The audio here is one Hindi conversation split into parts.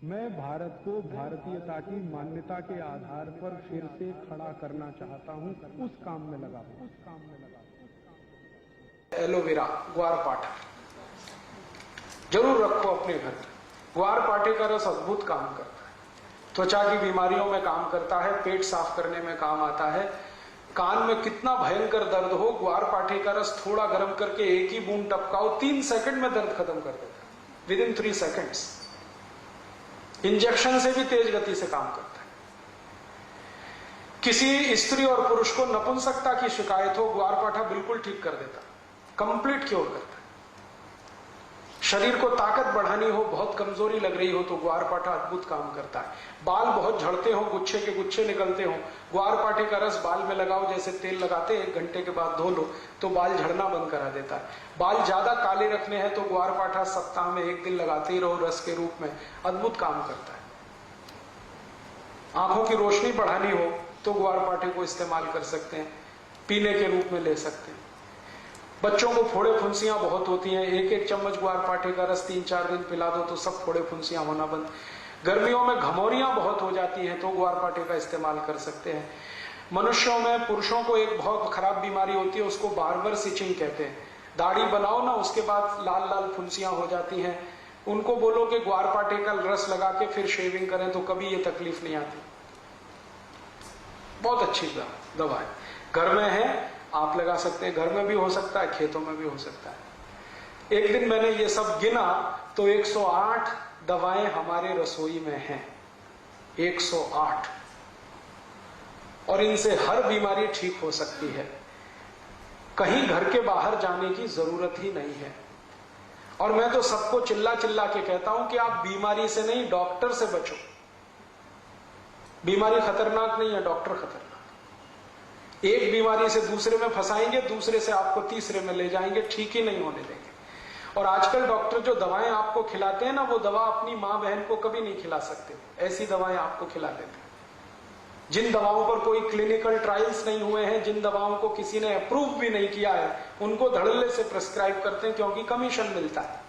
मैं भारत को भारतीयता की मान्यता के आधार पर फिर से खड़ा करना चाहता हूं, उस काम में लगा हूं। एलोवेरा, ग्वारपाठा जरूर रखो अपने घर में। ग्वारपाठे का रस अद्भुत काम करता है, त्वचा की बीमारियों में काम करता है, पेट साफ करने में काम आता है। कान में कितना भयंकर दर्द हो, ग्वारपाठे का रस थोड़ा गर्म करके एक ही बूंद टपकाओ, 3 सेकंड में दर्द खत्म कर देता है, विदिन 3 सेकंड्स। इंजेक्शन से भी तेज गति से काम करता है। किसी स्त्री और पुरुष को नपुंसकता की शिकायत हो, ग्वारपाठा बिल्कुल ठीक कर देता, कंप्लीट क्योर करता है। शरीर को ताकत बढ़ानी हो, बहुत कमजोरी लग रही हो तो ग्वारपाठा अद्भुत काम करता है। बाल बहुत झड़ते हो, गुच्छे के गुच्छे निकलते हो, ग्वारपाठे का रस बाल में लगाओ, जैसे तेल लगाते 1 घंटे के बाद धो लो तो बाल झड़ना बंद करा देता है। बाल ज्यादा काले रखने हैं तो ग्वारपाठा सप्ताह में 1 दिन लगाते ही रहो रस के रूप में, अद्भुत काम करता है। आंखों की रोशनी बढ़ानी हो तो ग्वारपाठे को इस्तेमाल कर सकते हैं, पीने के रूप में ले सकते हैं। बच्चों को फोड़े फुंसियां बहुत होती हैं, 1-1 चम्मच ग्वारपाठे का रस 3-4 दिन पिला दो तो सब फोड़े फुंसियां होना बंद। गर्मियों में घमौरियां बहुत हो जाती हैं तो ग्वारपाठे का इस्तेमाल कर सकते हैं। मनुष्यों में, पुरुषों को एक बहुत खराब बीमारी होती है, उसको बार्बर सिचिंग कहते हैं। दाढ़ी बनाओ ना, उसके बाद लाल लाल फुंसियां हो जाती हैं, उनको बोलो कि ग्वारपाठे का रस लगा के फिर शेविंग करें तो कभी ये तकलीफ नहीं आती। बहुत अच्छी दवा है, घर में है, आप लगा सकते हैं। घर में भी हो सकता है, खेतों में भी हो सकता है। एक दिन मैंने ये सब गिना तो 108 दवाएं हमारे रसोई में हैं, 108, और इनसे हर बीमारी ठीक हो सकती है। कहीं घर के बाहर जाने की जरूरत ही नहीं है। और मैं तो सबको चिल्ला चिल्ला के कहता हूं कि आप बीमारी से नहीं, डॉक्टर से बचो। बीमारी खतरनाक नहीं है, डॉक्टर खतरनाक। एक बीमारी से दूसरे में फंसाएंगे, दूसरे से आपको तीसरे में ले जाएंगे, ठीक ही नहीं होने देंगे। और आजकल डॉक्टर जो दवाएं आपको खिलाते हैं ना, वो दवा अपनी मां बहन को कभी नहीं खिला सकते, ऐसी दवाएं आपको खिला देते हैं। जिन दवाओं पर कोई क्लिनिकल ट्रायल्स नहीं हुए हैं, जिन दवाओं को किसी ने अप्रूव भी नहीं किया है, उनको धड़ल्ले से प्रिस्क्राइब करते हैं क्योंकि कमीशन मिलता है।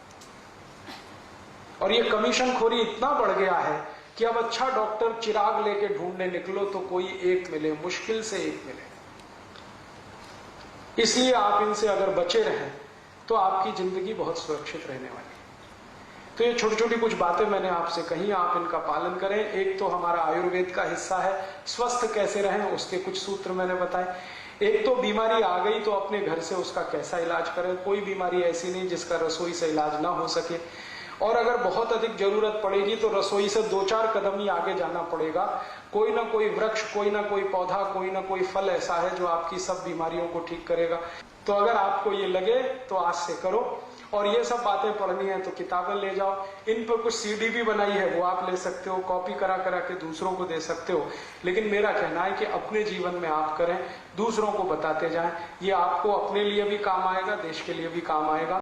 और ये कमीशन खोरी इतना बढ़ गया है कि अब अच्छा डॉक्टर चिराग लेके ढूंढने निकलो तो कोई एक मिले, मुश्किल से एक मिले। इसलिए आप इनसे अगर बचे रहें तो आपकी जिंदगी बहुत सुरक्षित रहने वाली है। तो ये छोटी छोटी कुछ बातें मैंने आपसे कही, आप इनका पालन करें। एक तो हमारा आयुर्वेद का हिस्सा है, स्वस्थ कैसे रहें उसके कुछ सूत्र मैंने बताए। एक तो बीमारी आ गई तो अपने घर से उसका कैसा इलाज करें। कोई बीमारी ऐसी नहीं जिसका रसोई से इलाज ना हो सके, और अगर बहुत अधिक जरूरत पड़ेगी तो रसोई से 2-4 कदम ही आगे जाना पड़ेगा। कोई ना कोई वृक्ष, कोई ना कोई पौधा, कोई ना कोई फल ऐसा है जो आपकी सब बीमारियों को ठीक करेगा। तो अगर आपको ये लगे तो आज से करो। और ये सब बातें पढ़नी है तो किताबें ले जाओ, इन पर कुछ सीडी भी बनाई है, वो आप ले सकते हो, कॉपी करा करा के दूसरों को दे सकते हो। लेकिन मेरा कहना है कि अपने जीवन में आप करें, दूसरों को बताते जाएं। ये आपको अपने लिए भी काम आएगा, देश के लिए भी काम आएगा।